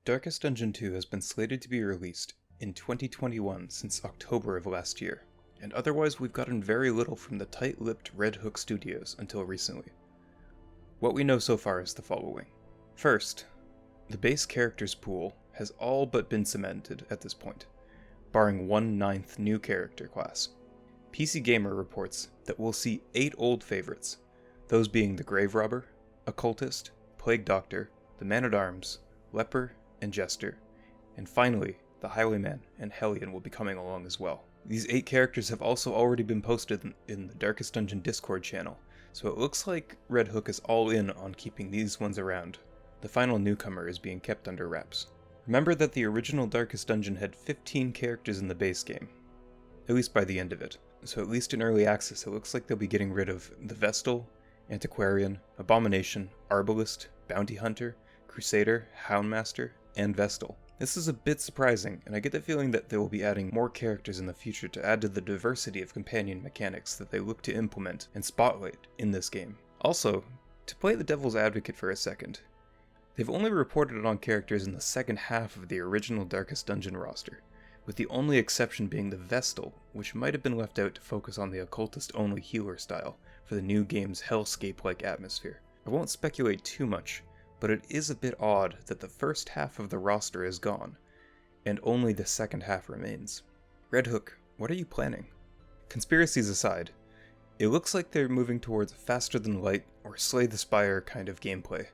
Darkest Dungeon 2 has been slated to be released in 2021 since October of last year, and otherwise we've gotten very little from the tight-lipped Red Hook Studios until recently. What we know so far is the following. First, the base characters pool has all but been cemented at this point, barring 1/9 new character class. PC Gamer reports that we'll see 8 old favorites, those being the Grave Robber, Occultist, Plague Doctor, the Man-at-Arms, Leper, and Jester, and finally, the Highwayman and Hellion will be coming along as well. These 8 characters have also already been posted in the Darkest Dungeon Discord channel, so it looks like Red Hook is all in on keeping these ones around. The final newcomer is being kept under wraps. Remember that the original Darkest Dungeon had 15 characters in the base game, at least by the end of it, so at least in early access it looks like they'll be getting rid of the Vestal, Antiquarian, Abomination, Arbalist, Bounty Hunter, Crusader, Houndmaster, and Vestal. This is a bit surprising, and I get the feeling that they will be adding more characters in the future to add to the diversity of companion mechanics that they look to implement and spotlight in this game. Also, to play the devil's advocate for a second, they've only reported on characters in the second half of the original Darkest Dungeon roster, with the only exception being the Vestal, which might have been left out to focus on the occultist-only healer style for the new game's hellscape-like atmosphere. I won't speculate too much, but it is a bit odd that the first half of the roster is gone, and only the second half remains. Red Hook, what are you planning? Conspiracies aside, it looks like they're moving towards a faster than light or Slay the Spire kind of gameplay,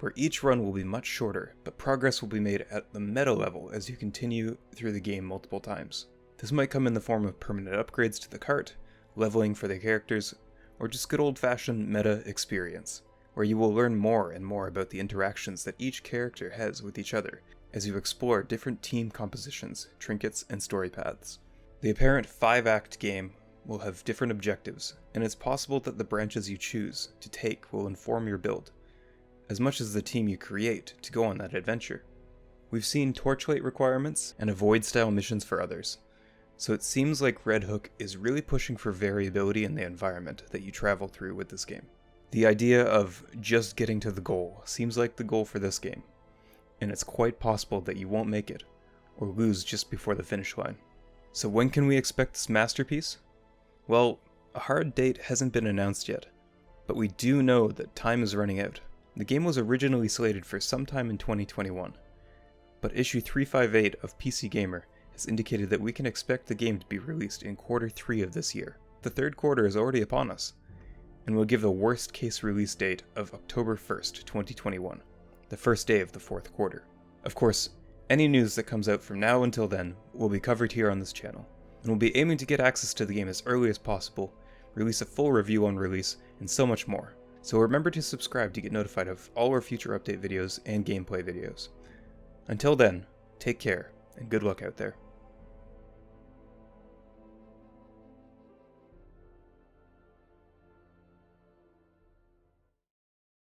where each run will be much shorter, but progress will be made at the meta level as you continue through the game multiple times. This might come in the form of permanent upgrades to the cart, leveling for the characters, or just good old-fashioned meta experience, where you will learn more and more about the interactions that each character has with each other as you explore different team compositions, trinkets, and story paths. The apparent 5-act game will have different objectives, and it's possible that the branches you choose to take will inform your build, as much as the team you create to go on that adventure. We've seen Torchlight requirements and Avoid-style missions for others, so it seems like Red Hook is really pushing for variability in the environment that you travel through with this game. The idea of just getting to the goal seems like the goal for this game, and it's quite possible that you won't make it, or lose just before the finish line. So when can we expect this masterpiece? Well, a hard date hasn't been announced yet, but we do know that time is running out. The game was originally slated for sometime in 2021, but issue 358 of PC Gamer has indicated that we can expect the game to be released in Q3 of this year. The third quarter is already upon us, and will give the worst case release date of October 1st, 2021, the first day of the fourth quarter. Of course, any news that comes out from now until then will be covered here on this channel, and we'll be aiming to get access to the game as early as possible, release a full review on release, and so much more. So remember to subscribe to get notified of all our future update videos and gameplay videos. Until then, take care, and good luck out there.